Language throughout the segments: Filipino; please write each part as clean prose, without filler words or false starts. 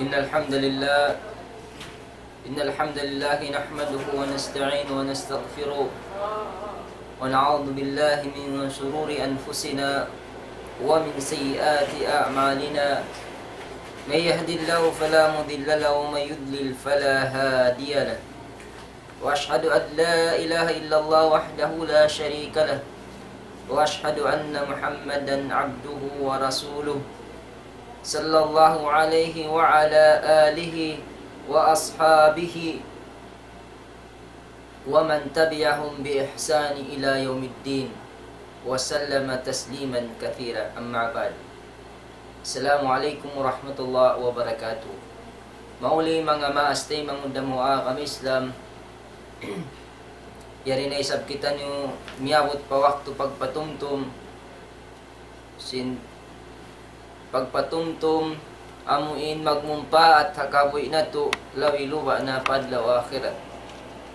إن الحمد لله نحمده ونستعينه ونستغفره ونعوذ بالله من شرور أنفسنا ومن سيئات أعمالنا من يهد الله فلا مضل له ومن يضلل فلا هادي له وأشهد أن لا إله إلا الله وحده لا شريك له وأشهد أن محمدا عبده ورسوله صلى الله عليه وعلى آله وأصحابه ومن تبعهم بإحسان إلى يوم الدين وسلم تسليما كثيرا. أما بعد. السلام عليكم ورحمة الله وبركاته. Mauli mga maastay mangundamua kami Islam. Yari na isab kita nyo miyawot pa waktu pagpatumtum pagpatumtum amuin magmumpa at hakaboy na to lawi luwa na padlaw akhirat.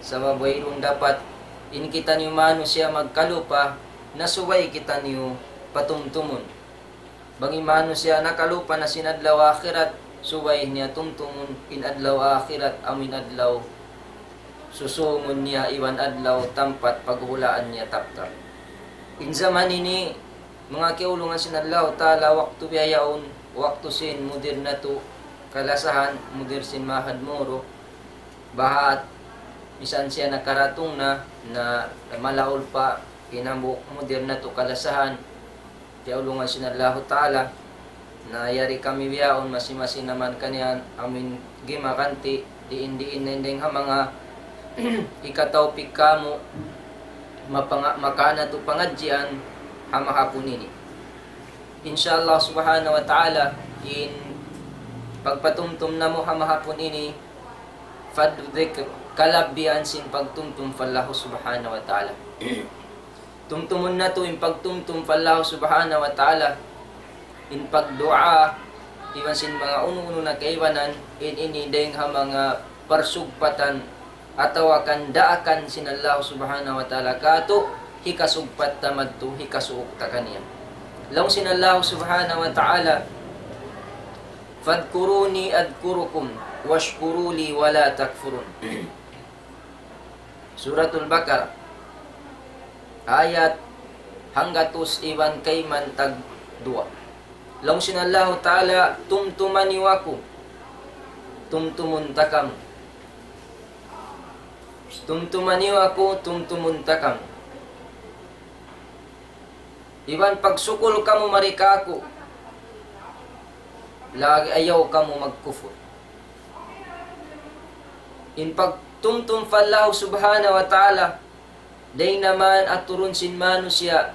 Sa mabayrong dapat in kita niyo mano siya magkalupa nasuway kita niyo patumtumon. Bangi mano siya nakalupa na sinadlaw akhirat suway niya tumtumon in adlaw akhirat amin adlaw susungon niya iwan adlaw tampat paghulaan niya taptap. In zaman ini mga kiulungan sinadlaw tala waktu biyayaon waktu sin mudir na to kalasahan mudir sin mahad moro bahat bisan siya nakaratong na malaol pa kinambuk mudir na to kalasahan kiulungan sinadlaw tala na yari kami biyaon masi-masi naman kanyan amin gimakanti diin nendeng ha mga ikataw pikamo makana to pangadjian hamahapon ini. Insyaallah subhanahu wa ta'ala in pagpatumtum na mo hamahapon ini faddu dhikr kalabian sin pagtumtum fallahu subhanahu wa ta'ala. Tumtumun na to in pagtumtum fallahu subhanahu wa ta'ala in pagdua iwan sin mga uno-uno na kaiwanan in ini deng ha mga parsugpatan ataw akan daakan sin Allah subhanahu wa ta'ala kato hikasugpat tamad to hikasuok ta kaniya. Law sin Allah subhanahu wa ta'ala fadkuruni adkurukum washkuruli wala takfurun. Suratul Baqarah ayat hanggatus iwan kay mantag 2. Law sin Allah ta'ala tumtumani waku tumtumun takam tumtumani waku tumtumun takam. Iban pagsukol kamu marikaku lagi ayaw kamu magkufur. In pagtumtum fallahu subhanahu wa ta'ala day naman at turun sin manusia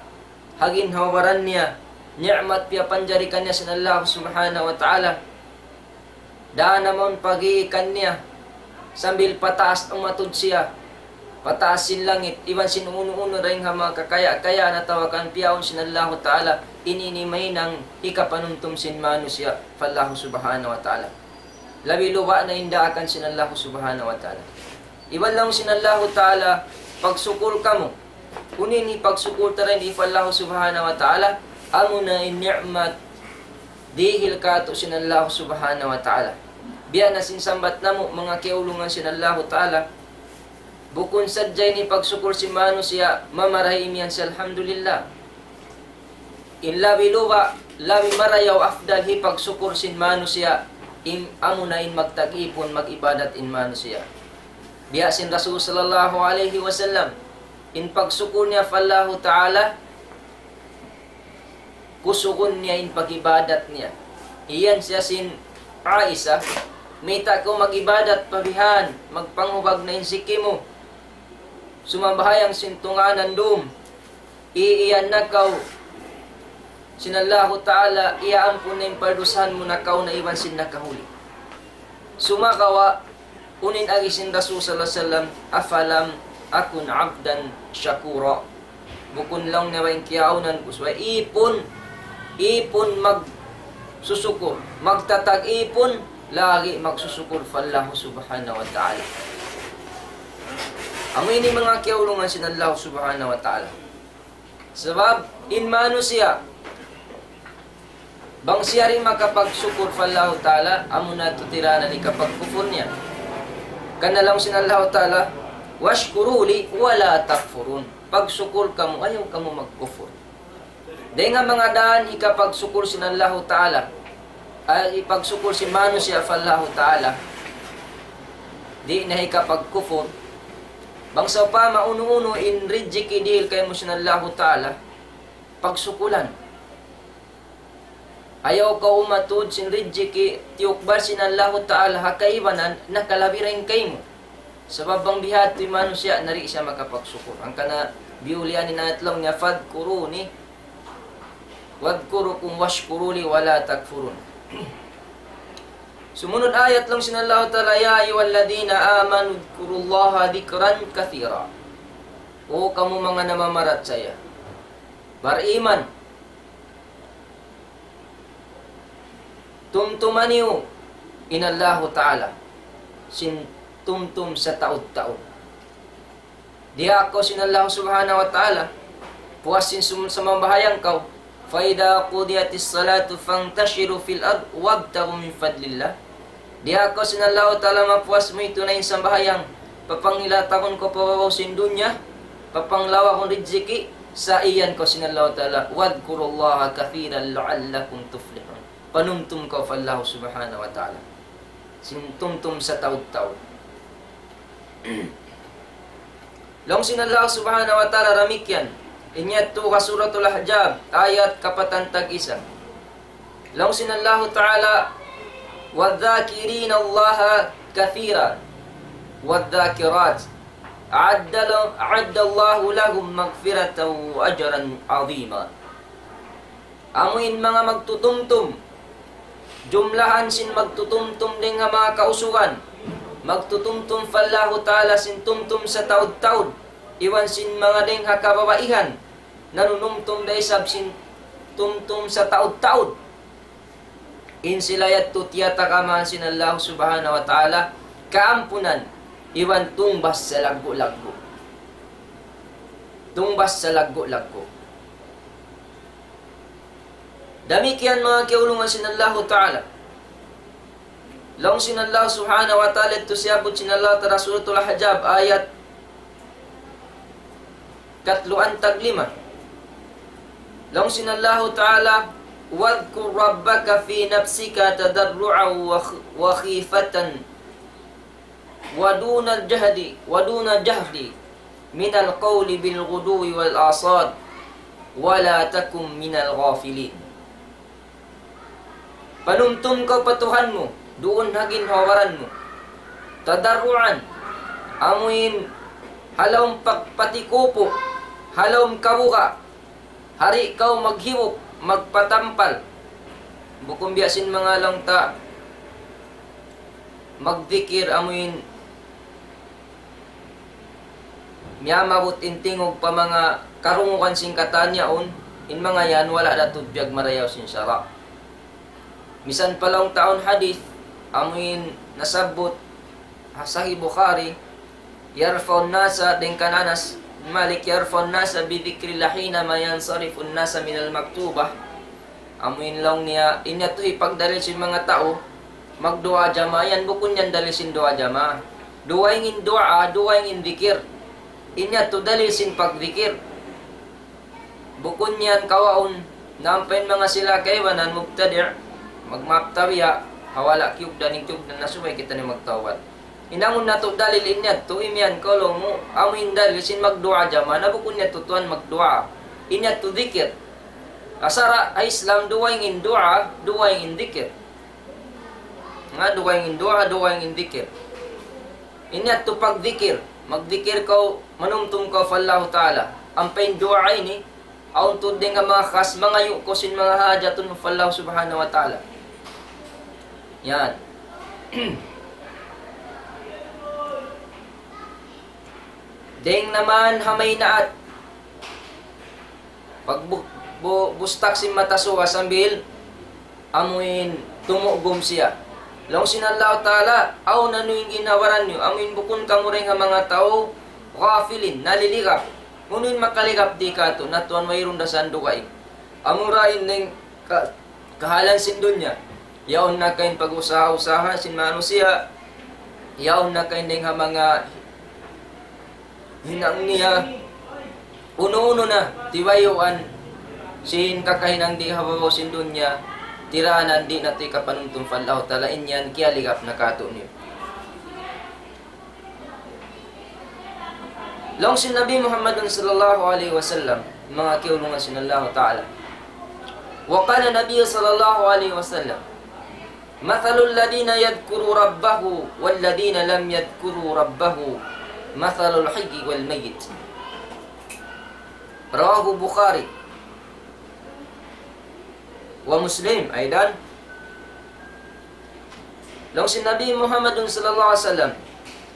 hagin hawaran niya ni'mat piya panjarikan niya sin Allah subhanahu wa ta'ala daan naman pagiikan niya sambil pataas ang matud siya pataas sin langit iwan sin uno-uno rin ha mga kakaya-kaya na tawakan piyaon sin Allah ta'ala ininimay ng ikapanuntum sin manusya fallahu subhanahu wa ta'ala labi luwa na indaakan sin Allah subhanahu wa ta'ala. Iwan lang sin Allah ta'ala pagsukul kamo kunin pagsukul tarin ifallahu subhanahu wa ta'ala amo na ni'mat dihil kato sin Allah subhanahu wa ta'ala biya na sinsambat namo mga kiulungan sin Allah ta'ala bukun sadyay ni pagsukul si manusia mamarahim yan si alhamdulillah. In labi luwa labi marayaw afdal hi pagsukul sin manusia im amo na in magtag-ipon mag-ibadat in manusia. Biya sin Rasul sallallahu alaihi wasallam in pagsukul niya fallahu ta'ala kusukun niya in pag-ibadat niya. Iyan siya sin Aisha mita ko mag-ibadat pabihan magpanghubag na insiki mo sumabahayang sintunganan dum iiyan na kau sinallahu ta'ala iaampun na yung pardusahan mo na kau na iwan sin nakahuli. Sumakawa unin agisin Rasul sallallahu alaihi wasallam afalam akun abdan syakura. Bukun lang na wain kiyaunan kuswa ipon magsusukur, magtatag ipon lagi magsusukur fallahu subhanahu wa ta'ala. Amoy ni mga kiyaulungan sinallahu subhanahu wa ta'ala. Sebab inmanu siya bang siya rin makapagsukur fallahu ta'ala amo na tutiranan ni kapag kufur niya. Kanalang sinallahu ta'ala washkuruli wala takfurun. Pagsukur kamo ayaw kamo magkufur. Dahil nga mga daan ikapagsukul sinallahu ta'ala ay ipagsukul si manu siya fallahu ta'ala di na ikapagkufur bangsa pa mauno-uno in rijiki dihil kay mo sinallahu ta'ala pagsukulan ayaw ka umatud sin rijiki tiyukbar sinallahu ta'ala hakaibanan nakalabirin kay mo sabab bang bihat ti manu siya nari siya makapagsukur ang kana biulian ni natlong niya fadkuruni wadkurukum washkuruli wala takfurun. Sumunod ayat lang sinallahu ta'ala ya ayyuhalladhina amanu dhkurullaha dhikran kathira. O kamu mga namamarat saya bariman tumtumaniu inallahu ta'ala sin tumtum sa taud-taud. Diya ako sinallahu subhanahu wa ta'ala puwasin sa mambahayang kau فَإِذَا قُضِيَتِ الصَّلَاةُ فَانْتَشِرُوا فِي الْأَرْضِ وَابْتَغُوا مِنْ فَضْلِ اللَّهِ. Di ako sinallahu ta'ala mapuas mo ito na yung sambahayang papangilatakon ko pawawaw sin dunya papanglawa kong riziki sa iyan ko sinallahu ta'ala wadkurullaha kathiran la'allakum tuflihun. Panumtum ko fallahu subhanahu wa ta'ala sintumtum sa taud-taud. Long sinallahu subhanahu wa ta'ala ramikyan inyat tu ka suratul Ahzab ayat kapatantag isa. Long sinallahu ta'ala wadh-dhakirina Allaha kathira wadh-dhakirat a'adda Allahu lahum maghfiratan wa ajran 'azima. Amuin mga magtutumtum jumlahan sin magtutumtum din nga mga kausugan magtutumtum fallahu ta'ala sin tumtum sa taud-taud iwan sin mga ding hakababaihan nanunumtum day sab sin tumtum sa taud-taud in silayat tutiyata kamahan sin Allah subhanahu wa ta'ala kaampunan iwan tumbas sa laggo-laggo damikian mga kiulungan sin Allah ta'ala long sin Allah subhanahu wa ta'ala ito siyabot sin Allah ta'ala suratul Ahzab ayat katluan taglima. Long sinallahu ta'ala wadhkur rabbaka fi nafsika tadarru'an wa khifatan wa duna jahdi min al-qawli bil ghuduwi wal asad wa la takum min al-ghafilin. Panumtum ka patuhan mo doon hagin hawaran mo tadarru'an amuin halawm patikupo halawm kabuka hari kau maghiwok magpatampal bukum biasin mga lang ta magdikir amuin miyamabot intingog pa mga karungukan sing katanya on in mga yan wala na tudbyag marayaw sin syara. Misan palang taon hadith amuin nasabot Sahih Bukhari yarfa'un nasa din kananas Malik yarfa'un nasa bidhikrillah hina ma yansarifun nasa minal maktubah. Amuin lang niya inya to ipagdalil sin mga tao magdua jama yan bukun yan dalil sin doa jama. Duwa ingin doa, duwa ingin dikir. Inya to dalil sin pagdikir. Bukun yan kawaon nampain mga sila kaywanan mubtadi' magmaptawiya hawala kiyog daning kiyog na nasubay kita ni magtawad. Inangon na to dalil inyat to imyan kolong mo amin dalil sin magdua jama nabukun niya tutuan magdua inyat to dikir asara ay Islam duwa ingin dua duwa ingin dikir nga duwa ingin dua duwa ingin dikir inyat to pagdikir magdikir ko manumtum ko fallahu ta'ala ampain dua ini aun tudeng nga mga khas mga yukosin mga hajatun fallahu subhanahu wa ta'ala. Yan. Deng naman hamay naat pag bustak si matasuwa sambil amuin tumugom siya. Long sinallahu ta'ala, aw nanuing ginawaran nyo, amuin bukun kamureng nga mga tao, ghafilin, naliligap. Ngunin makaligap di ka to, natuan mayroon da sando kay. Amurain ng kahalan sindon niya. Yaon na kain pag-usaha-usaha, sinmano siya. Yaon na kain ng mga hinang niya. Uno-uno na, tiwayuan. Sin kakahinang di hababaw sindon niya. Tiranan di natin kapanuntong fallahu talain yan, kaya ligap na kato niyo. Long si Nabi Muhammad sallallahu alaihi wasallam, mga kiulungan sinallahu ta'ala. Wa qala Nabi sallallahu alaihi wasallam, mathalul ladina yadhkuru rabbahu wal ladina lam yadhkuru rabbahu, mathalul hayyi wal mayyit. Rawahu Bukhari wa Muslim aidan. Long si Nabi Muhammad sallallahu alaihi wasallam,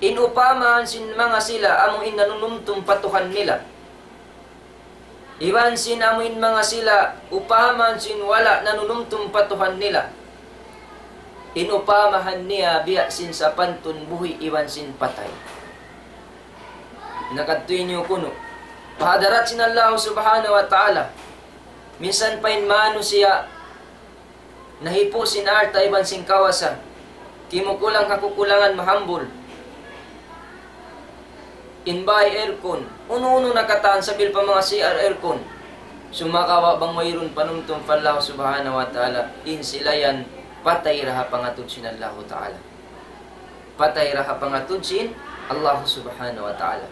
inupaman sin mga sila amuin nanunumtum patuhan nila. Iwan sin amuin mga sila upaman sin wala nanunumtum patuhan nila. Inupamahan niya biya sin sa pantun buhi iwan sin patay. Nakatuin niyo kuno. Pahadarat sin Allah subhanahu wa ta'ala. Minsan pa mano siya nahipo sin arta iban sin kawasan. Kimukulang kakukulangan mahambol. Inbay aircon. Uno-uno nakataan sabil pa mga CR aircon. Sumakawa bang mayroon panumtum fallahu subhanahu wa ta'ala. Insilayan patay raha pangatud sin Allah ta'ala. Patay raha pangatud sin Allah subhanahu wa ta'ala.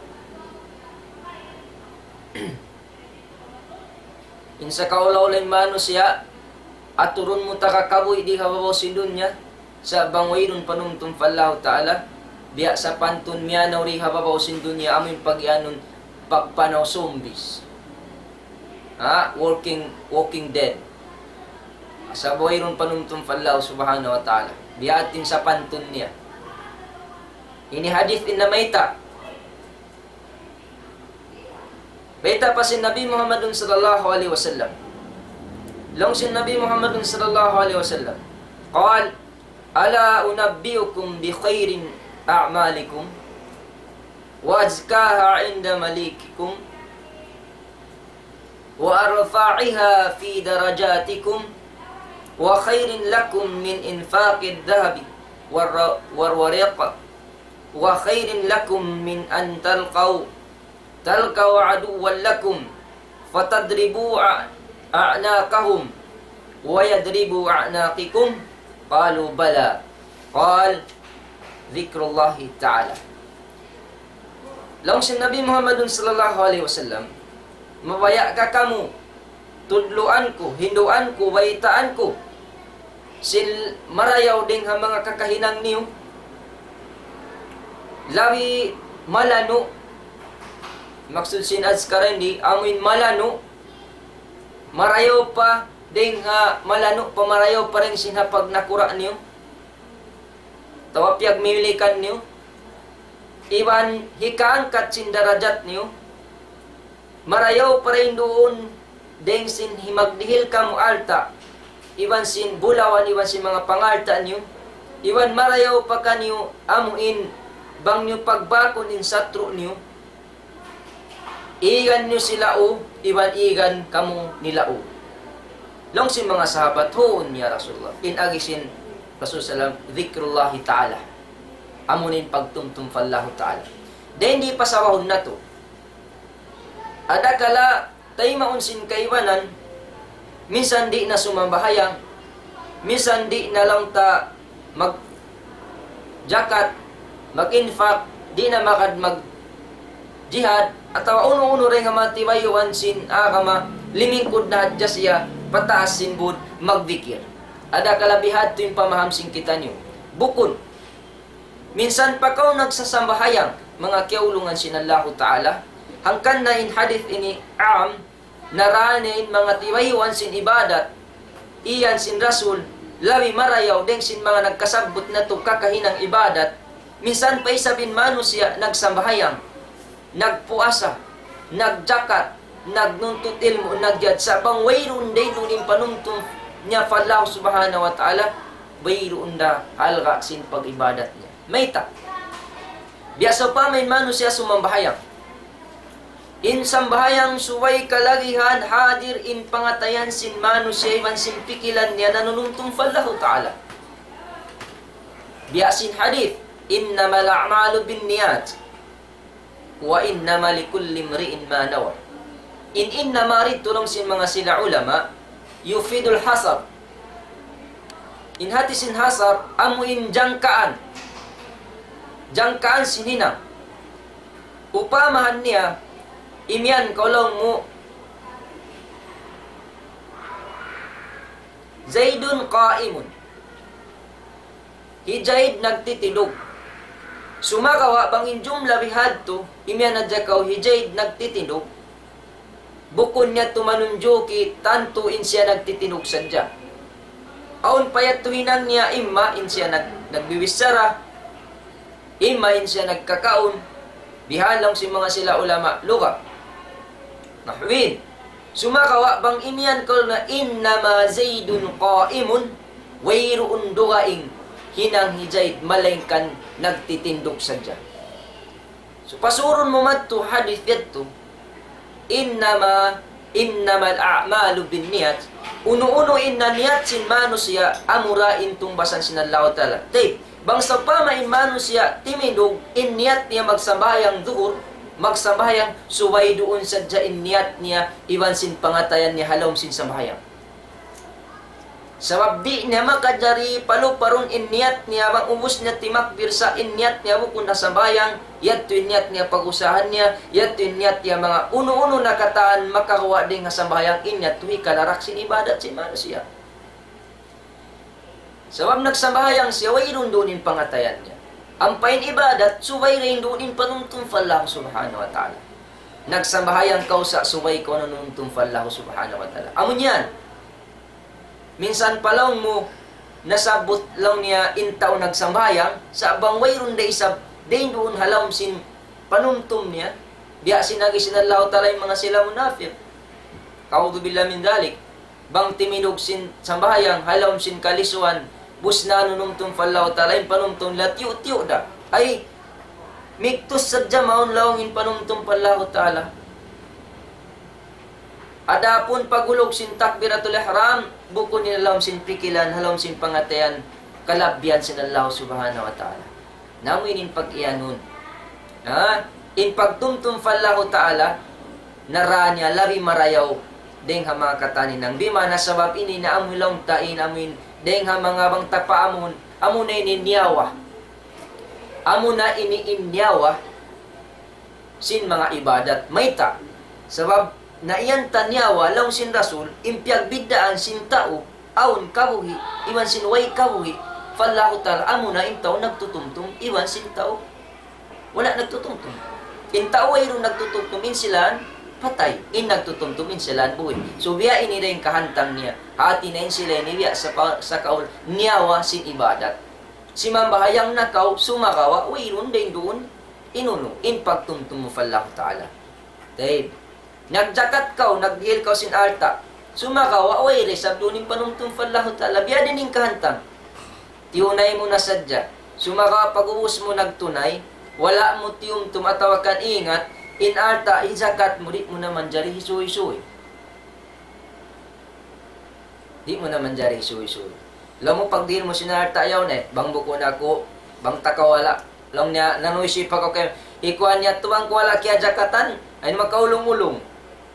Insa kaulaw-ulay mano siya at turun mo takakaboy di kababaw sindun niya sa bangwayrun panumtum fallahu ta'ala biya sa pantun miya na uri hababaw sindun niya amin pag-ianon pagpanaw zombies walking dead sa bangwayrun panumtum fallahu subhanahu wa ta'ala biya atin sa pantun niya ini hadith in na maita baita pa si Nabi Muhammadun sallallahu alaihi wasallam. Long si Nabi Muhammadun sallallahu alaihi wasallam. Qal, ala unabbiukum bi khairin a'malikum wa azkaha 'inda malikikum wa arfa'iha fi darajatikum wa khairin lakum min infaqid dhahabi war wariq wa khairin lakum min an talqaw aduwwan lakum fatadribu a'naqahum wa yadribu a'naqikum qalu bala qal dzikrullahi ta'ala. Long si Nabi Muhammadun sallallahu alaihi wasallam mabaya ka kamu tudluan ko hinduan ko baitaan ko sil marayaw ding ha mga kakahinang niyo lawi malano maksud sin azkaran di amin malano marayo pa ding malano pa marayo pa rin sinapag nakura niyo tawapyag milikan niyo iwan hikaangkat sin darajat niyo marayo pa rin doon ding sin himagdihil ka mo alta iwan sin bulawan iwan sin mga pangalta niyo iwan marayo pa ka niyo amuin bang niyo pagbakon in satro niyo igan nyo sila o, iban igan kamu nila o. Long si mga sahabat, hoon niya Rasulullah. Inagisin Rasulullah, dhikrullahi ta'ala. Amunin pagtumtum fallahu ta'ala. Dahil hindi pa sawahon na to. Adakala, tayo maunsin kaiwanan, minsan di na sumambahayang, minsan di na lang ta mag-jakat, mag-infaq, di na makad mag-jihad, atawa uno-uno rin nga matiwayuan sin kama limingkod na hadya siya pataas sin bud magdikir. Ada kalabihad to yung pamahamsing kita niyo. Bukod. Minsan pa kaw nagsasambahayang mga kiaulungan sin Allah Ta'ala. Hangkan na in hadith ini naranin mga tiwaywan sin ibadat, iyan sin rasul, labi marayaw deng sin mga nagkasabot na to kakahinang ibadat, minsan pa isabin mano siya nagsambahayang, nagpuasa, nagjakat, nagnuntut ilmo, nagyad sa bang wayrun day dunin panuntun niya fallahu subhanahu wa ta'ala, wayrun da halga sin pag-ibadat niya. Mayta. Biasa pa may mano siya sumambahayang. In sambahayang suway kalagihan hadir in pangatayan sin mano siya man sin pikilan niya nanununtong fallahu ta'ala. Biasin hadith, innamal a'malu binniyat wa innama likulli imri'in ma nawa. Innama rid tulong sin mga sila ulama yufidul hasar. In hati sin hasar amuin jangkaan. Jangkaan sinina. Upamahan niya imyan kolong mo Zaidun qaimun. Hijaid nagtitilog. Sumakawa bangin jumla bihadto imyan adjakaw hijaid nagtitilog. Bukon niya tumanunjoki tanto in siya nagtitinog sadya. Aun payat tuhinan niya imma in siya nagbiwisara, imma in siya nagkakaon, bihalang si mga sila ulama luga. Nahwin, sumakawa bang imyan kol na innama zaidun qaimun, wayruun dugaing hinang hijaid malengkan nagtitindog sadya. So pasurun mo madto hadith yadto, innamal a'malu binniyat. Uno-uno inna niyat sin mano siya amurain tumbasan sinallahu ta'ala. Tay, bangsa pa may mano siya timindog in niyat niya magsambayang duhur, magsambayang suway doon sadya in niyat niya iwan sin pangatayan niya halom sin sambayang. Sabab di niya makajari paluparun in niyat niya mangubos niya timakbir sa in niyat niya bukun na sambayang, yat to in niyat niya pagusahan niya, yat to in niyat niya mga uno-uno na kataan makakuha din nga sambayang in niyat to ikalarak sin ibadat sin manusia. Sabab nagsambayang siya, wayron doon in pangatayan niya. Ang pain ibadat, suway rin doon in panuntong fallahu subhanahu wa ta'ala. Nagsambayang kausa, suway ko nanuntong fallahu subhanahu wa ta'ala. Amon yan. Minsan palaw mo, nasabot lang niya intaw nagsambayang, sa abang wayron da isab, dain doon halawm sin panumtum niya, biya sinagi sinallahu ta'ala yung mga sila munafir. Kaudu billah min dalik, bang timinog sin sambayang, halawm sin kalisuan, bus na nunumtum fallahu ta'ala yung panumtum, latiyo-tiyo da, ay, miktus sadya maun lawangin panumtum fallahu ta'ala. Adapun pagulog sin takbiratul ihram, buko nilalawm sin pikilan, halawm sin pangatayan, kalabyan sin Allah subhanahu wa ta'ala. Namuin in pag-iyanon. In pagtumtum fallahu ta'ala, naranya, labi marayaw, deng ha mga katanin ng bima, nasabab ini na amoy lang tain, amoy, deng ha mga bang tapaamon, amo na ininyawa. Amo na iniinyawa, sin mga ibadat, mayta. Sabab, na iyan tanyawa lang sin rasul impyag biddaan sin tao aun kabuhi iwan sin way kabuhi fallahu ta'ala amo na intaw nagtutumtum iwan sin tao wala nagtutumtum in tao ay rin nagtutumtum in silan patay in nagtutumtum in silan buhay so biya ini rin kahantang niya hati na in sila niya sa kaul niyawa sin ibadat si mambahayang nakaw sumakawa wayron din doon inuno in pagtumtum mo fallahu ta'ala dahil nagjakat kaw, naghil kaw sin alta. Sumakaw, away resab doon yung panumtum fallahu ta'ala. Biya din yung kahantang. Tiyunay mo na sadya. Sumakaw, pag-uus mo nagtunay. Wala mo tiyong tumatawakan ingat. In alta, izakat mo, di mo naman jari hisuy-suy. Di mo naman jari hisuy-suy. Alam mo, pagdihil mo sin alta yaw na bang buko na ko, bang takawala. Alam niya, nanuisip ako kayo. Ikuan niya tuwang kuwala kaya jakatan. Ay makaulong-ulong.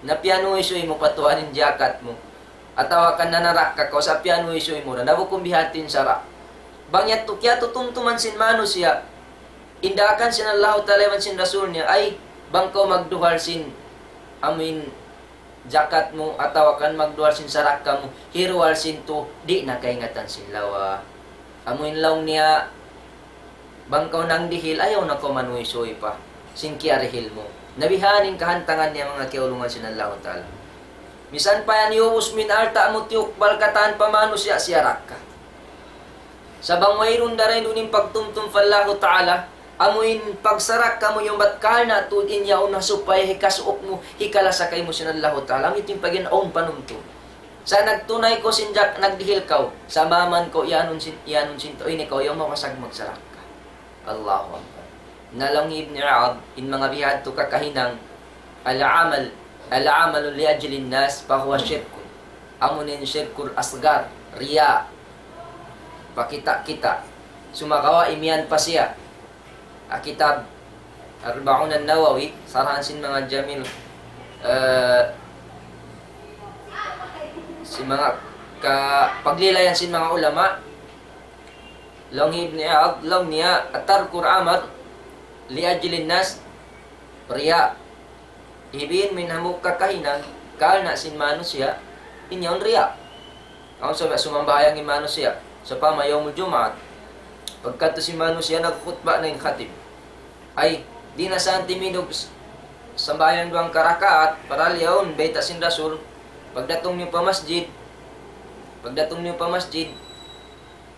Na piano isoy mo patuanin jakat mo. Atawa ka na narak ka ko sa piano isoy mo na nabukumbihatin sara. Bangyat to kya tutumtuman sin mano siya. Indakan sin Allah ta'ala sin rasul niya ay bangko magduhal sin amin jakat mo atawa kan magduhal sin sarak ka mo hirual sin to di nakaingatan sin lawa. Amuin law niya bangkaw nang dihil ayaw na ko manuisoy pa sin kiarihil mo. Nabihanin kahantangan niya mga kiulungan sin Allah ta'ala. Misan pa yan yuus min arta mo tiyuk balkatan pamano siya rakka. Sabang mayroon da rin uning pagtumtum fallahu ta'ala, amuin pagsarak ka mo yung batkana tudin yaw na supay hikasuok mo hikalasakay mo sinallahu ta'ala. Amin yung paginaon panumtum. Sa nagtunay ko sinjak nagdihil kaw, sa maman ko ianun sinto ini ko yung makasag magsarak ka. Allahu Akbar. Nalang Ibn Ra'ab in mga bihad to kakahinang al-amalu li ajlin nas fahuwa syirkun. Amunin syirkul asgar, riya. Pakita-kita. Sumakawa imian pa siya. Kitab Arba'un an-Nawawi, sarahan sin mga jamil si mga paglilayan sin mga ulama long ibn I'ad long niya atarkur amal li ajlin nas riya ibin min hamuk kakahinan kalna sin manusia inyon riya ang sabi sumambayang in manusia sa pamayong Jumaat pagkato si manusia nagkhutba na in khatib ay di na saan timidog sambayan duang karakaat para liyaon beta sin rasul pagdatong niyo pa masjid,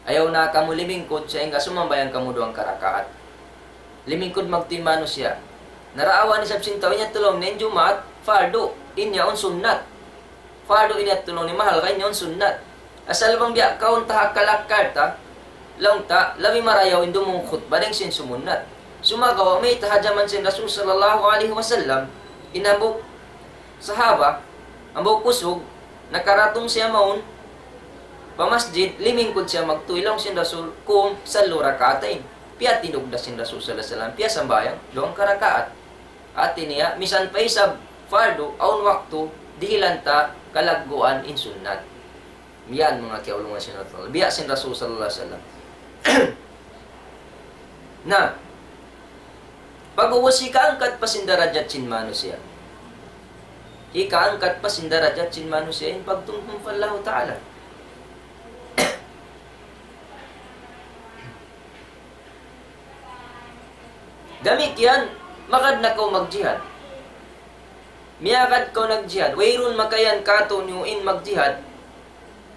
ayaw na kamu limingkod sa inga sumambayan kamu duang karakaat. Limingkod magtimano siya. Naraawan ni sabsintaw niya tulong na Jumaat, fardo, inya on sunnat. Fardo inya tulong ni mahal kanya on sunnat. Asal bang biya kaon taha kalakarta, lang ta, labi marayaw indo mong khutba deng sin sumunat. Sumagawa may tahajaman sin Rasul sallallahu alaihi wasallam, inabok sahaba, ambok kusog, nakaratong siya maun, pamasjid, limingkod siya magtuilong sin Rasul kung sa lurakatain. Piya tinugda sin Rasul sallallahu alaihi wasallam, piya sambayang, doong karakaat. At niya, misan pa isab, fardo, aun waktu, dihilanta, kalagguan, in sunnat. Yan mga kiaulungan sin Rasul. Biya sin Rasul sallallahu alaihi wasallam. Na, pag-uwas ikaangkat pa sin darajat sin manusia. Ikaangkat pa sin darajat sin manusia in pagtungkong fallahu ta'ala. Gamit yan, makad na ko magjihad. Miyakad ko nagjihad. Wayrun makayan kato niyo in magjihad.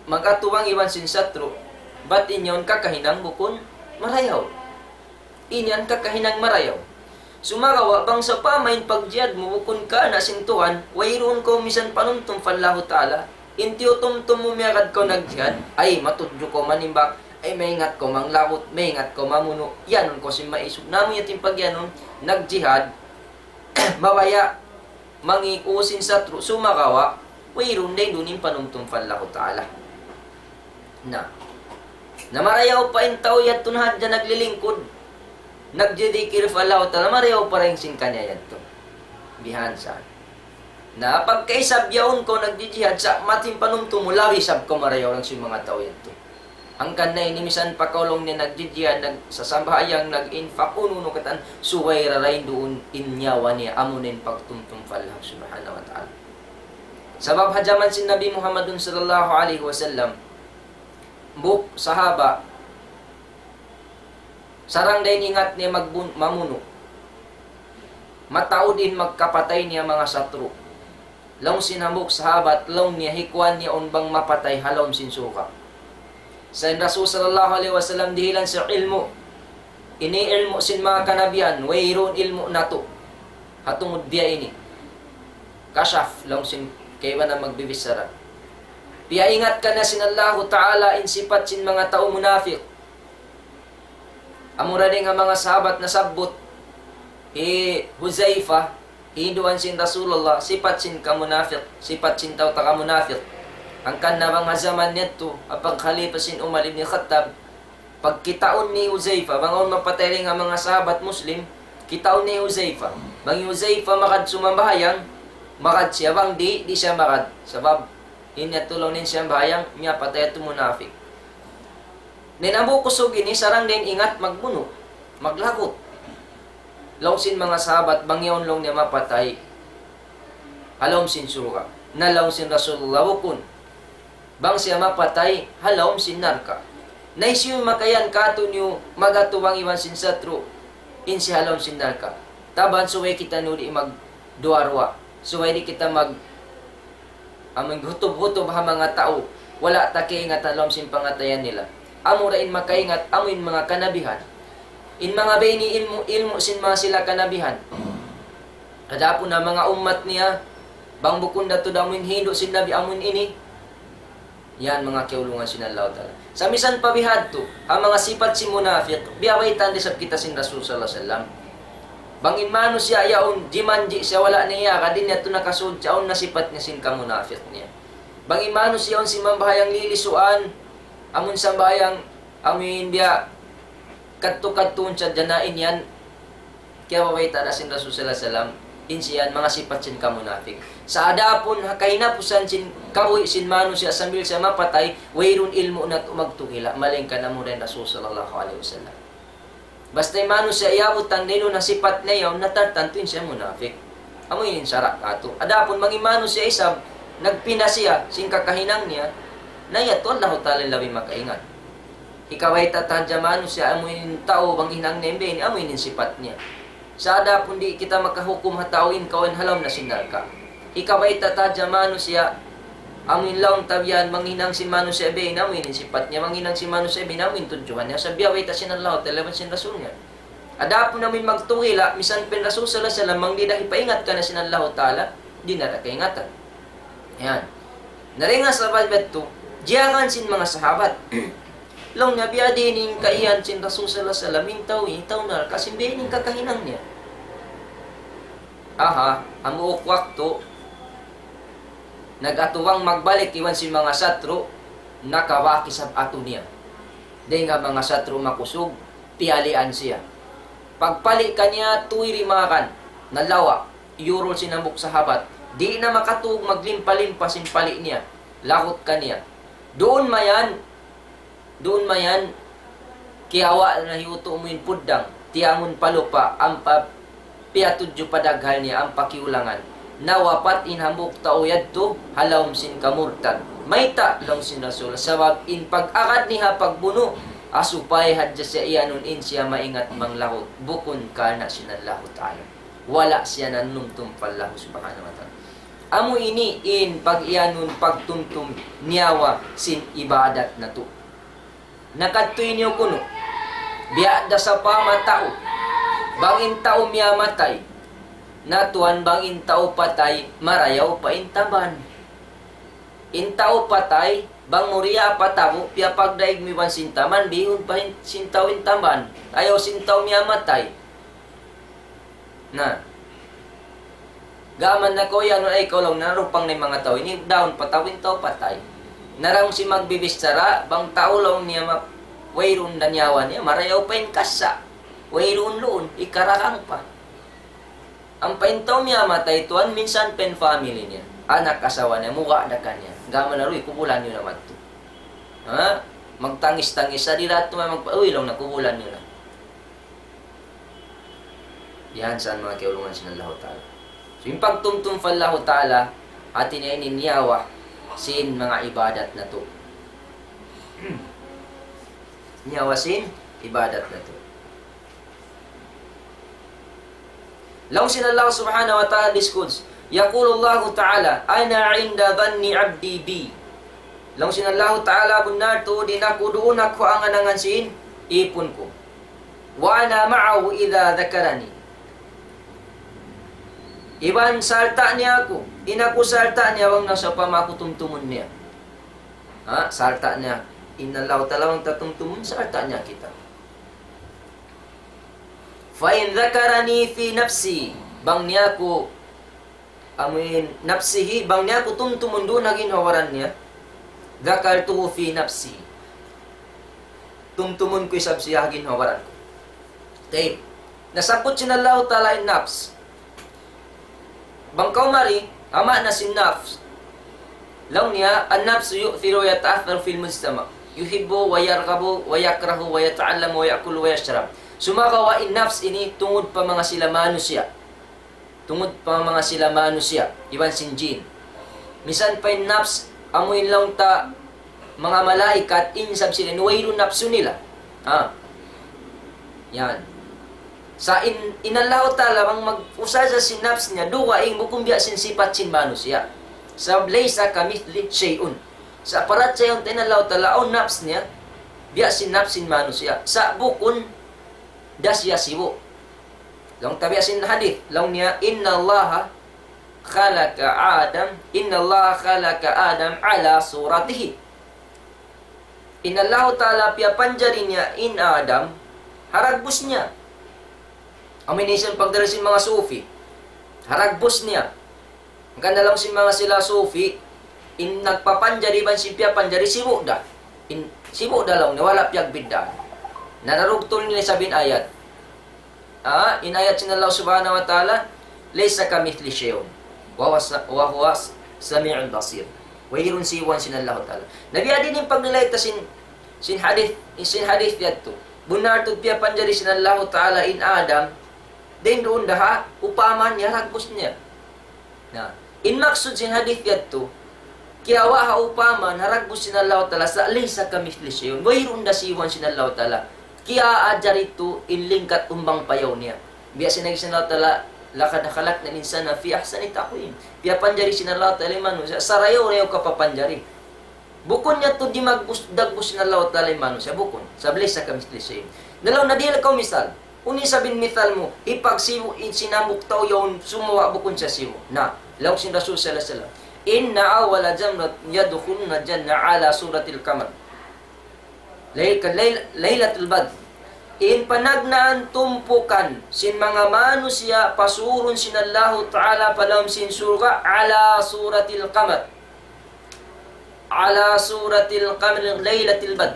Magatuwang iwan sin satro. Ba't inyon kakahinang bukon marayaw. Inyan kakahinang marayaw. Sumagawa bang sa pamain pagjihad mo bukon ka na sintuhan, wayroon ko misan panuntum fallahu ta'ala, intiutumtum mo miyakad ko nagjihad, ay matudyo ko manimbak, ay maingat ko manglawot, maingat ko mamuno, yanon ko si maisog. Namun yating pagyanon, nagjihad, mawaya, mangikusin sa tru, sumagawa, wayroon day dunin panuntum fallahu ta'ala. Namarayaw pa in tao yat tunhad dyan naglilingkod, nagjidikir fallahu ta'ala, marayaw pa rin sin kanya yan to. Bihansa. Na pagkaisab yaon ko nagjijihad sa mating panumtum mulawi sab ko marayaw lang sin mga tao yan to. Ang kanay nimisan pakaulong ni nagjijihad, sasambayang nag-infak ununo katan, suway rarayin doon inyawa niya amunin pagtumtum fallahu subhanahu wa ta'ala. Sabab hajaman sin Nabi Muhammadun sallallahu alaihi wasallam, buk sahaba, sarang din ingat niya mamuno. Matao din magkapatay niya mga satro. Laong sinambok sahabat, laong niya hikwan niya unbang mapatay halom sinsuka. Sa Rasul sallallahu alaihi wasallam dihilan sa ilmu. Ini ilmu sin mga kanabian, wayron ilmu nato. Hatungod biya ini. Kasyaf, laong sin kaiba na magbibisara. Piya ingat ka na sin Allahu Ta'ala in sipat sin mga tao munafik. Amura din nga mga sahabat na sabot, Huzaifa, hinduan sin Rasulullah, sipat sin kamunafik, sipat sin tao kamunafik. Ang kanabang zaman nito, apag khalifa sin Umar ibn Khattab, pagkitaon ni Huzaifa, bangon mapatay nga mga sahabat Muslim, kitaon ni Huzaifa. Bang Huzaifa makad sumambahayang, makad siya, bang di siya makad. Sabab, inyatulong din siya bahayang, miya patay at munafik. Ninabu kusog ini sarang din ingat magbuno, maglagot. Law sin mga sahabat bangyaon long niya mapatay. Halom sin suruga. Nalaw sin Rasulullah wukun. Bang siya mapatay, halom sin narka. Naisiyo makayan kato niyo magatuwang iwan sin satro. In si halom sin narka. Taban suway kita nuli magduarwa. Suway di kita Among hutob-hutob ha mga tao, wala ta kaingat alam sin pangatayan nila. Amo ra in makaingat amoin mga kanabihan. In mga beni ilmu sin mga sila kanabihan. Kada po na mga umat niya, bang bukon na to damin hindo sin nabi amon ini. Yan mga kiulungan sin Allah Ta'ala. Sa misan pabihad to, ang mga sifat si munafiq, biyaway tanda sa kita sin Rasul sallallahu alaihi wasallam. Bangin mano siya yaon, jimanji siya wala niya, kadin niya ito nakasud siya, na sifat niya sin kamunafik niya. Bangin mano siya on si mambahayang lilisuan, amon sa bayang, amin biya, kadto-kadtoon siya danain yan, kaya waway tada sin Rasul sallallahu alaihi wasallam, insiyan, mga sifat sin kamunafik. Sa adapon, kahinapusan sin kabuhi sin mano siya, sambil siya mapatay, wayrun ilmo na tumagtugila, maling ka na mo rin Rasul sallallahu alaihi wasallam. Basta mano siya iabot tandino na sifat na yaw, natartantuin siya munafik. Amoy yun sarak ato. Adapon, mangimano siya isab, nagpina siya, sin kakahinang niya, na yato Allah Ta'ala labi makaingat. Ikaway tatadya mano siya, amoy yun tao, bang hinang nembe, amoy yun sifat niya. Sa adapon di kita makahukum hatawin kawan halam na sinarka. Ikaway tatadya mano siya, amoy laong tabiyan, manghinang si mano siya be, amoy yun sifat niya, manghinang si mano siya be, amoy yun tudjuhan niya. Sabiyaway ta sin Allah, talaban sin Rasul niya. Adapon namin magtuwila, misan pen Rasul sallallahu alaihi wasallam, mang di na ipaingat ka na sin Allah Ta'ala, di na kaingatan. Ayan. Naringa sa Bible to, diyangan sin mga sahabat. Long nabiya din yung kaiyan sin Rasul sallallahu alaihi wasallam, hintaw na, kasi bening kakahinang niya. Aha, ang buok wakto, nagatuwang magbalik iwan sin mga satro, nakawakisab ato niya. Dahil nga mga satro makusog, pialian siya. Pagpali kanya tuwiri makan, nalawa, yurol sinambok sa habat, di na makatug maglimpa-limpa sin pali niya, lakot kanya. Doon mayan, kiawa na hiuto mo yung puddang, tiangon palupa, ang piatudyo padaghal niya, ang pakiulangan. Nawapat inhambok tauyad to, halawm sin kamurtad. Mayta lang sin Rasul, sabab in pag-akad niya pagbuno, asupay hadya siya iyanon in siya maingat manglahot, bukon ka na sinallahu ta'ala. Wala siya nanumtum pallahu subhanahu wa ta'ala. Amo ini in pag-iyanon pagtumtum niyawa sin ibadat na to. Nakatuin niyo kuno, biada sa pamatao, bangin tao miya matay, natuan bangin tao patay, marayaw pa intaban. Intao patay, bang muriya patamo, piya pagdaig miwan sintaman, bihon pa sintaw intaban, ayaw sintaw miya matay. Na, gaman na ko yan, ay kolong narupang na mga tao, ini daon patawin tao patay. Narang si magbibistara, bang tao lang niya wayrun danyawan niya, marayaw pa in kasa, wayrun loon, ikarakang pa. Ang paintaw niya matay tuan, minsan pen family niya, anak asawa niya, mukha na kanya. Gaman na rin, kubulan nyo naman ito. Ha? Magtangis-tangis, sa dirat ito, magpa-uwi lang, nakubulan nyo na. Yan saan mga kiulungan sin Allah Ta'ala. So yung pagtumtum fa Allah Ta'ala, atin ay ninyawa sin mga ibadat na to. Nyawa sin ibadat na to. Law sin Allah subhanahu wa ta'ala diskurs, yaqulu Allah Ta'ala, ana inda dhanni abdi bi. Law sin Allah Ta'ala bunar to, di naku doon ako ang anangan sin ipon ko. Wa ana ma'ahu idha dhakarani. Iban salta niya ako. Inaku salta niya, wang nasa pamakutumtumun niya. Ha? Salta niya. Inalaw talawang tatumtumun, salta niya kita. Fa'in dhakarani fi nafsi. Bang niya ko, amin, nafsihi, bang niya ko tumtumun doon na ginawaran niya. Dhakartuhu fi nafsi. Tumtumun ko isab siya ginawaran ko. Okay. Nasabot sinalaw tala in nafs. Bangkaw mari, ama na si nafs. Law niya, an nafs yu'thiru yata'athar fil mujtama. Yuhibbu wa yarghabu wa yakrahu wa yata'allamu wa ya'kulu wa yashrab. Sumakawa in nafs ini tungod pa mga sila manusia. Tungod pa mga sila manusia. Iban sinjin. Misan pa in nafs, amoy lang ta mga malaikat insab sila nuwayro nafsu nila. Ha? Yan. Sa inalaw tala ang mag-usa sa sinaps niya, duwa ing bukumbya sin sipat sin manusia. Sa laysa kamithli shay'un. Sa parat sa yung tinalaw talaw naps niya, biya sinapsin manu siya. Sa bukon, das siya siwo. Long tabi asin hadith, long niya, Inna Allah khalaqa Adam ala suratihi. Inna Allah ta'ala piya panjari niya in Adam, haragbus niya. Amination pagdarasin mga sufi, haragbus niya. Ang kanalang si mga sila sufi, in nagpapanjari ban si piya panjari siwo da. Siwo da lang, wala piyag bidda. Nanarugtol nila sa ayat. Inayat sin Allah subhanahu wa ta'ala, laysa kamithli shay'un wa huwa sami'ul basir. Wairun siwan sin Allah ta'ala. Nabiya din yung pagnilayta sin hadith yadto. Bunar to piya panjari sin Allah ta'ala in Adam, then doon daha upaman niya ragbus niya. In maksud sin hadith yadto, kaya wa upaman haragbus sin Allah ta'ala sa laysa kamithli shay'un. Wairun da siwan sin Allah ta'ala. Kaya ajar itu inlingkat umbang payaw niya. Biya sinagi sin Allah ta'ala, lakad khalaqna al-insana fi ahsani taqwim. Biya panjari sin Allah ta'ala manusia, sarayaw kapapanjari. Bukon niya to di dagbus sin Allah ta'ala manusia, bukon. Sablay sa kamithli shay'un. Nalaw na dila kaw misal. Uni sabin mithal mo, ipagsiwo sinambuk taw yon sumuwa bukon sa siwo. Na, law sin Rasul sallallahu alaihi wasallam. Inna awwala jamrat yadkhuluna janna ala suratil qamar. Laylatul Badr. In panagnaan tumpukan sin mga manusia pasurun sin Allah Ta'ala palam sin surga ala suratil qamar. Ala suratil qamar laylatul Badr.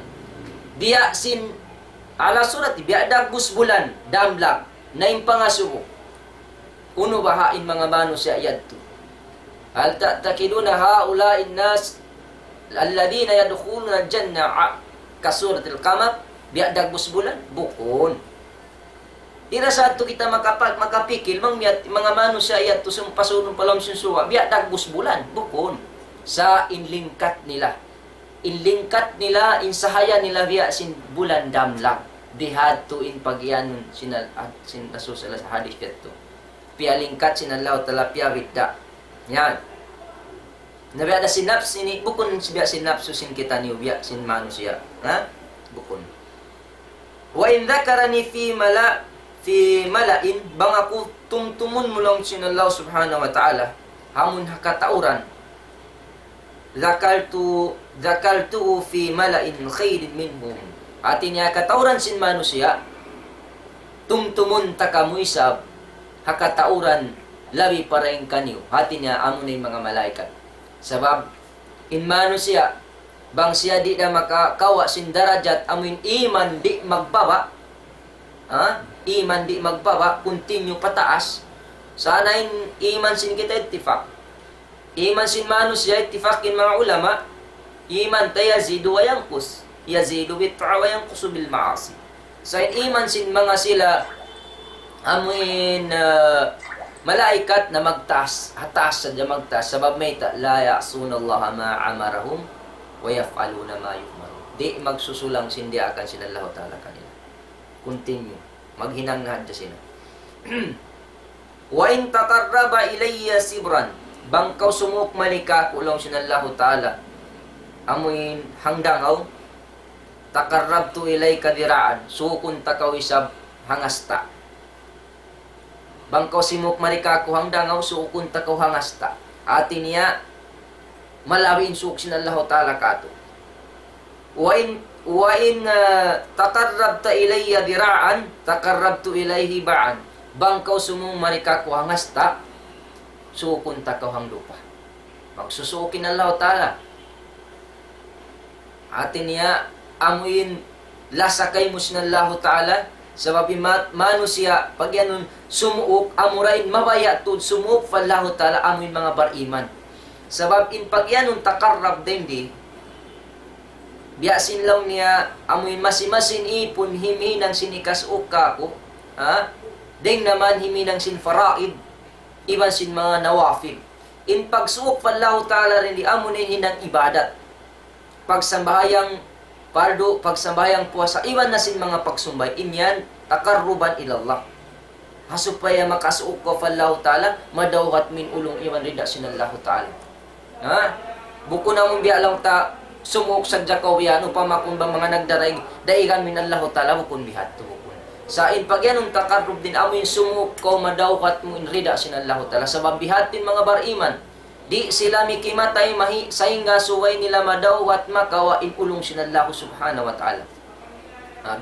Biya sin ala surat biya dagus bulan damlag na impangasubo. Uno bahain mga manusia yadto. Hal ta'takiduna haula'in nas alladhina yadkhuluna al-jannah kasuratil qamar biya dagbus bulan bukon. Tira sa ato kita makapikil mga manusia yadto pasurun palam sin suwa biya dagbus bulan bukon. Sa inlingkat nila insahaya nila biya sin bulan damlag dihadto in pagyan sin Rasul sa hadith ito pialingkat sin Allah ta'ala piawidda yan nabiya da sinaps ini bukon biya sinapsusin kita niyo biya sin manusia bukon wa in dhakarani fi mala'in bang ako tumtumun mo lang sin Allah subhanahu wa ta'ala hamun hakatauran Zakaltu fi mala'in khairin minhum. Atin niya katauran sin manusia, tumtumun takamu isab, hakatauran labi paraing kaniyo. Atin niya amo na mga malaikat. Sabab, in manusia, bang siya di na makakawa sin darajat, amin iman di magbaba, iman di magbaba, continue pataas. Sana in iman sin kita ittifaq. Iman sin manusia ittifaqin mga ulama, iman ta yazidu wa yanqus. Yazidu bit'a wa yanqusu bil ma'asi. Sa iman sin mga sila amuin malaikat na magtaas, hataas sa magtaas sabab may ta la ya'suna Allah ma amarahum wa yaf'aluna ma yu'marun. Di magsusulang sindi akan sila Allah ta'ala kanila. Continue, maghinanghad sila. Wa in taqarraba ilayya sibran, bangkaw sumuk malika kulong sinallahu ta'ala amuin hangdangaw takarrabtu ilayka diraan sukun takaw isab hangasta bangkaw simuk malika ko hangdangaw sukun takaw hangasta atin niya malawin suk sinallahu ta'ala kato wa in takarrabta ilayya diraan takarrabtu ilayhi ba'an bangkaw sumuk malika ko hangasta sukun takaw hang lupa. Magsusukin Allah ta'ala. Atin niya, amuin lasakay mo sinallahu ta'ala, sabab manusia, pag yan sumuok, amurain mabaya tud sumuok fallahu ta'ala, amuin mga bariman. Sabab in pag yan takarrab din di, biyasin lang niya, amuin masimasin ipon, himinang sinikas uka ko, ding naman himinang sin faraid, iban sin mga nawafil. In pagsuok fallahu ta'ala rin di amunin hinang ibadat. Pagsambahayang pardo, pagsambahayang puasa, iban na sin mga pagsumbay. Inyan, takarruban ilallah. Hasupaya makasuok ko fallahu ta'ala, madawat min ulong iban rin da sinallahu ta'ala. Ha? Buko na mong biya lang ta sumuk sa jakawian upang makumbang mga nagdaraig daigan min Allah Ta'ala bukun bihat to bukun. Sa in pagyanong takarrub din amin sumuk ko madawkat mo in rida sin Allah Ta'ala sabab bihatin mga bariman. Di sila mikimatay mahi saingga suway nila madawat makawa in ulong sin Allah Subhanahu wa Ta'ala.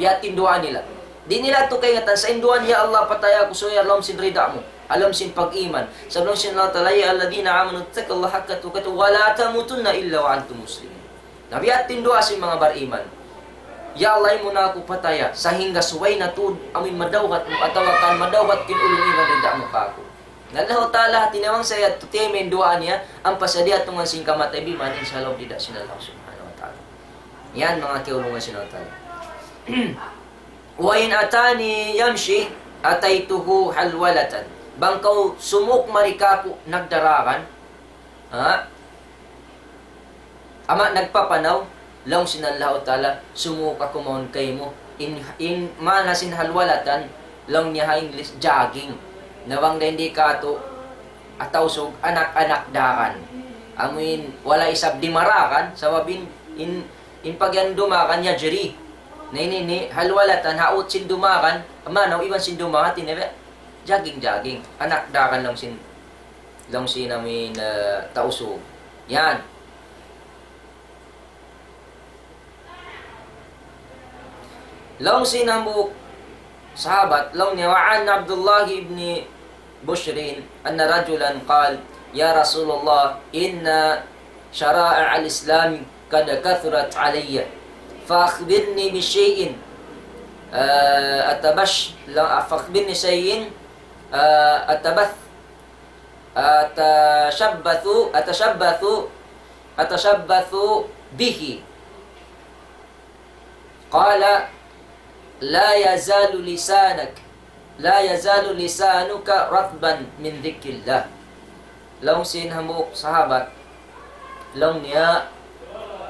Bihatin doa nila. Di nila to kay ngatan sa induan ya Allah pataya ko suya alam sin rida mo. Alam sin pag-iman. Sablong sin Allah Ta'ala ya alladhina amanu taqullaha haqqa tuqatih wa la tamutunna illa wa antum muslimun. Nabiatin doa si mga bariman. Ya Allah mo na ako pataya sa hingga suway na tud amin madawat mo atawakan madawat kin ulong iman rida mo ka ako. Allah Ta'ala tinawang saya tutimen doa niya ang pasadiat tungan sing kamatay biman insyaallah tidak sinallahu subhanahu wa ta'ala. Yan mga kiulungan sin Allah Ta'ala. Wa in atani yamshi ataituhu halwalatan. Bangkaw sumuk marikaku nagdarakan. Ama nagpapanaw lang sinallahu ta'ala sumuk ako maun kay mo in manasin halwalatan lang niya English jogging nawang na hindi ka to atawsog anak-anak dakan amin wala isab di marakan sababin in pagyan dumakan niya jeri ni halwalatan haot sin dumakan amanaw iban sin dumakan tinebe jogging anak dakan lang sin amin tausog yan. Long sinambuk sahabat long niya wa'an Abdullah ibn Bushrin anna rajulan qal ya Rasulullah inna syara'a al-Islam kad kathurat alayya fa akhbirni bi syai'in fakhbirni syai'in atashabbathu bihi qala la yazalu lisanuka ratban min dhikrillah. Long sinhamuk sahabat long niya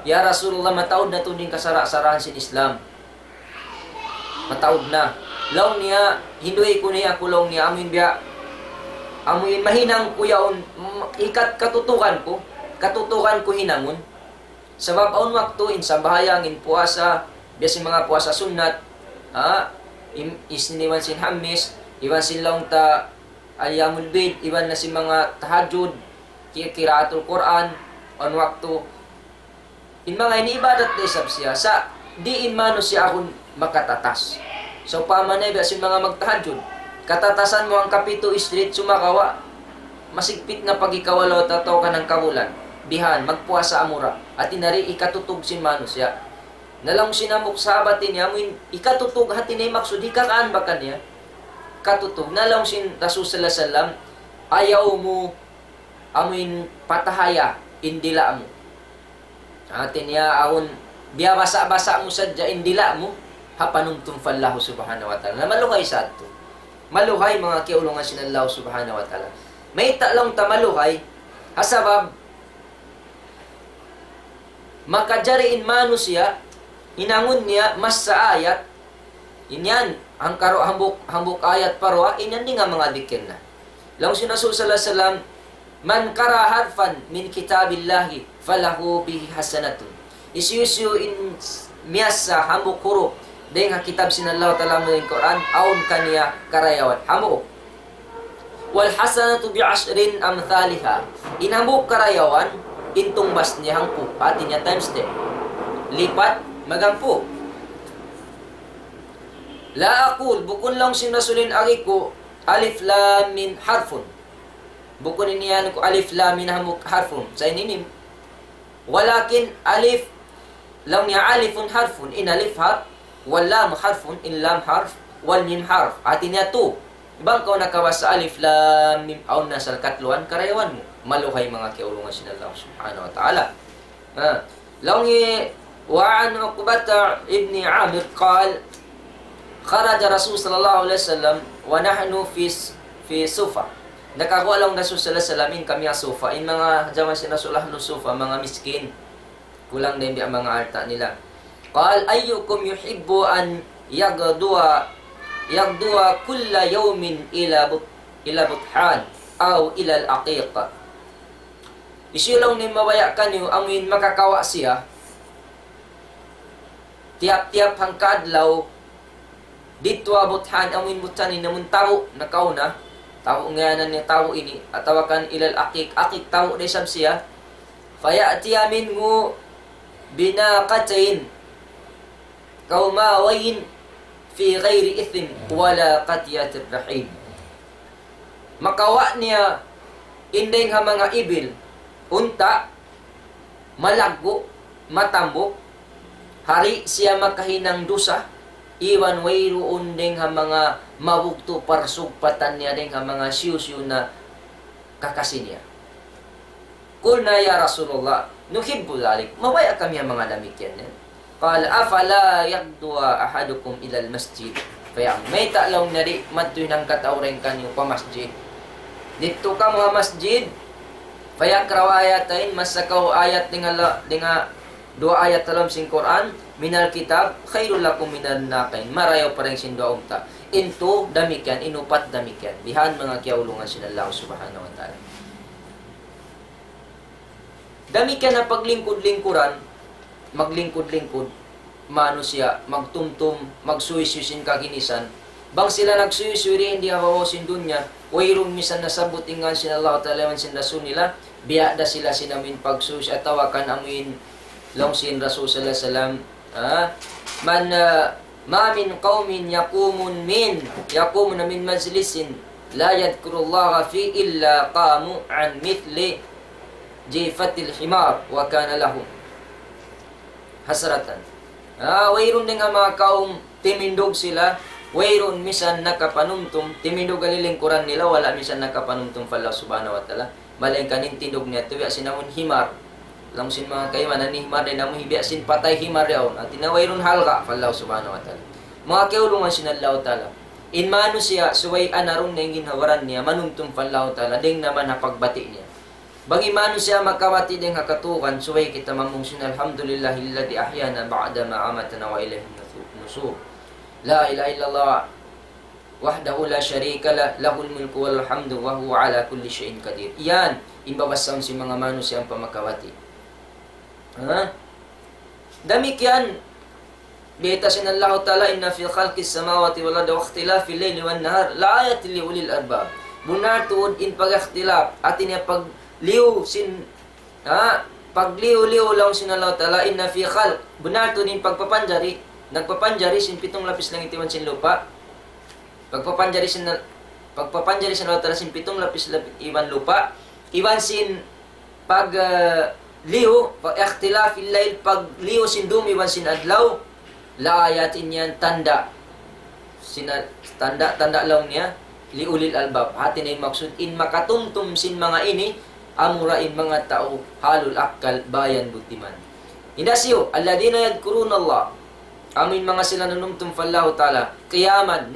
ya Rasulullah mataud na tuning kasara-sarahan sin Islam mataud na long niya hinduy ko niya kulong niya amin mahinang kuyaon ikat katutukan ko hinangon sabab aun waktu in sa bahayang in puasa biasa mga puasa sunnat isiniwan sin hamis, iwan sin long ta alyamul bid, iwan na sin mga tahajud, kiraatul Quran, on waktu. In mga iniibadat na isab siya, sa diin mano siya akong makatatas. So pamanay ba sin mga magtahajud, katatasan mo ang kapito street sumakawa, masigpit na pagikawalaw tataw ka ng kabulan, bihan, magpuasa amura, at inari ikatutog sin mano siya. Nalang sinamuk sahabat niya amin ikatutog hati ni maksud ikakaan baka niya katutog nalang sin Rasul sallallahu alaihi wasallam ayaw mo amin patahaya indila mo hati niya ahon biya basa-basa mo sadya indila mo hapanumtum fallahu subhanahu wa ta'ala na maluhay sa ato maluhay mga kiulungan sinallahu subhanahu wa ta'ala may talang tamaluhay hasabab makajariin mano siya hinangon niya mas sa ayat inyan ang karo hambuk ayat parwa inyan di nga mga dikir na lang si Rasul sallallahu alaihi wasallam man kara harfan min kitabillahi falahu bihi hasanatun isyusyu in miyasa hambuk huruf dahil nga kitab sinallahu ta'ala ng Quran aun kaniya karayawan hambuk wal hasanatu bi ashrin amthaliha inhambuk karayawan intong bas niya hangpo pati niya times 10 lipat magampo. La aqul bukun lang sinasulin ari ko alif lam min harfun. Bukun niyan ko alif lam min harfun. Sa ininim. Walakin alif lang niya alifun harfun in alif harf wal lam harfun in lam harf wal mim harf. Atin niya to. Ibang ko nakawas sa alif lam mim aun nasal katluan karayawan mo. Maluhay mga kiulungan sinallahu subhanahu wa ta'ala. Lang وعن عقبة ابن عامر قال خرج رسول صلى الله عليه وسلم ونحن في صوفة nakakuha lang Rasul sallallahu alaihi wasallam kami sa sofa in mga jaman sinasulah no sofa mga miskin kulang din ang mga arta nila qal ayyukum yuhibbu an yagdua kulla yawmin ila buthan aw ila al-aqiqa Isilong ni mawaya kanyo, amuin makakawa siya, tiap-tiap hangkadlaw, dito abothan, amuin mutanin namun tao, nakaw na, tao ngayanan niya tao ini, atawakan ilal akik tao na isab siya, fayati amin ngu binaqatain, kaumawayin, fi ghairi ithim, wala qatyatir rahim. Makawa niya, indeng ha mga ibil, unta, malaggo, matambok, hari siya makahinang dusa, iwan wayro undeng ha mga mabugto parsugpatan niya deng ha mga siyo-siyo na kakasin niya. Kulna ya Rasulullah, nuhibbu dhalik, mawaya kami ang mga damit yan. Qala afala yaqdua ahadukum ilal masjid. Kaya may talaw na di matuloy ng katawren kanyo pa masjid. Dito ka mga masjid, Fayak rawayatain masakaw ayat dengan dua ayat dalam sing Quran minal kitab khairul lakum minan naqin marayaw parang sindoa umta. Into damikian, inupat damikian. Bihan mga kiaulungan sinallahu subhanahu wa ta'ala. Damikian na paglingkod-lingkuran, maglingkod-lingkod, manusia, magtumtum, magsuisusin kaginisan. Bang sila nagsuisuri, hindi hawawasin dunya, wairong misan nasabot ingan sinallahu ta'ala man sin rasul nila, biya da sila sinamin pagsus at tawakan amin long sin rasul sallallahu alaihi wasallam. Ma min qaumin yaqumun min majlisin la yadhkurullaha fi illa qamu an mithli jifatil himar wa kana lahum hasratan. Wayron nga mga kaum timindog sila, wayron misan nakapanumtum, timindog galilingkuran nila, wala misan nakapanumtum fa Allah subhanahu wa ta'ala. Malay kanin tindog niya, tuya sinamon himar. Lang sin mga kayman, ni himar din namun hibiya sin patay himar yaon. At tinawayron halga fa Allah subhanahu wa ta'ala. Mga kiulungan sinallahu ta'ala. In mano siya, suway anarong na yung ginhawaran niya, manumtum fa Allah ta'ala, ding naman napagbati niya. Bagi mano siya magkawati ding hakatukan, suway kita mamungsin alhamdulillahilladzi ahyana ba'da ma amatana wa ilayhi nusur. La ilaha illallah wahdahu la syarika la lahul mulku wal hamdu wa huwa ala kulli syai'in qadir. Yan imbabasam si mga manusia ang pamakawati. Damikian Bita sinallahu ta'ala inna fi khalqis samawati wal ardi wa ikhtilafil layli wan nahar la ayatin li ulil albab. Bunar tuod in pag-ikhtilaf atin ya pagliw sin pagliw-liw lang sinallahu ta'ala inna fi khalq. Bunar tuod in pagpapanjari, nagpapanjari sin 7 lapis lang itiwan sin lupa. Pagpapanjari sin Allah ta'ala sin 7 lapis iwan lupa. Iwan sin pag liw, pag-ikhtilafil layl, pagliw sin dumi iwan sin adlaw. La ayatin yan tanda lang niya liulil albab hati na yung maksud in makatumtum sin mga ini amurain mga tao halul akal bayan butiman. Indasiyo alladina yadkuruna Allah amin mga sila nanumtum fallahu ta'ala qiyaman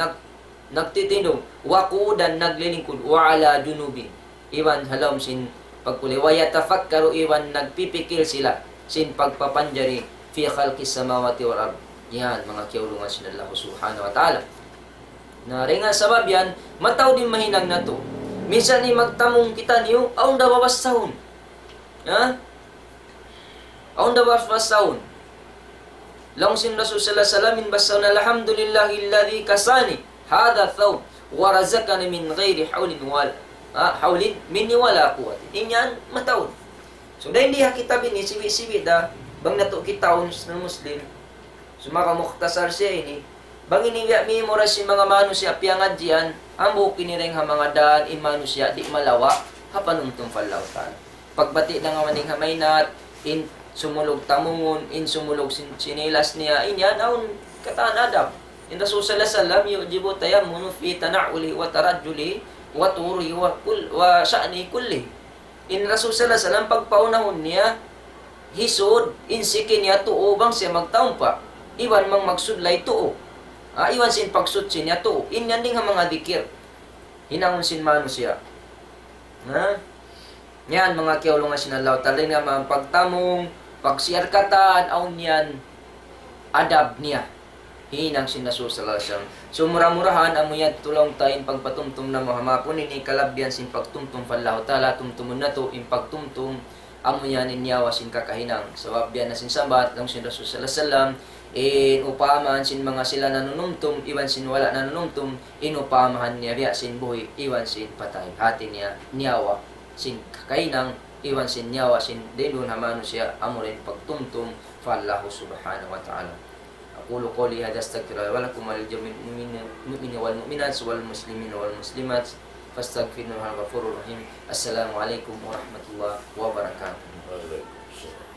nagtitindong waqudan naglilingkod wa ala junubin iwan halom sin pagkuli wa yatafakkaru iwan nagpipikil sila sin pagpapanjari fi khalqis samawati wal ardh. Yan, mga kiaulungan sinallahu subhanahu wa ta'ala. Na ringa sabab yan, mataw din mahinang na to. Minsan ni magtamong kita niyo, aon da babasahon. Aon da babasahon. Lang sin Rasul sallallahu alaihi wasallam basahon alhamdulillahilladzi kasani hadha thawb wa razaqani min ghairi hawlin minni wala quwwati. Inyan mataw. So dahil hindi kita bini siwi-siwi da bang nato kita sa Muslim. Sumaka mukhtasar siya ini. Bang iniya memorize si mga manusia piangad diyan, ambo kinireng ha mga daan in manusia di malawa hapanumtum fallahu ta'ala. Pagbati na nga maning hamaynat in sumulog tamungon, in sumulog sinilas niya, inyan aun kataan adab. In Rasul sallallahu alaihi wasallam yujibu tayammunu fi tana'uli wa tarajjuli wa turi wa sya'ni kulli. In Rasul sallallahu alaihi wasallam pagpaunahon niya hisod insikin niya tuo bang siya magtaon pa. Iwan mang magsudlay tuo. Iwan sin pagsudsin niya tuo. Inyan din ang mga dikir. Hinangon sin manusia. Yan mga kiaulungan sinallahu ta'ala nga mga pagtamong, pagsiyarkatan, aun yan, adab niya. Hinang sin Rasul sallallahu alaihi wasallam. So murah-murahan, amo yan tulong tayo pagpatumtum na mahamapon, ini kalabyan sin pagtumtum fallahu ta'ala, tumtumun na to, in pagtumtum, amo yan inyawa sin kakahinang. Sabab yan na sin sabat, lang sin Rasul sallallahu alaihi wasallam, in upaman sin mga sila nanunumtum, iwan sin wala nanunumtum, inupamahan niya biya sin buhi, iwan sin patay. Hati niya, nyawa sin kakahinang, iwan sin nyawa sin dinun hamano siya, amo rin pagtumtum, fallahu subhanahu wa ta'ala. أقول قولي هذا أستغفر الله ولكم وللجميع المؤمنين والمؤمنات والمسلمين والمسلمات فاستغفروه الغفور الرحيم. السلام عليكم ورحمة الله وبركاته.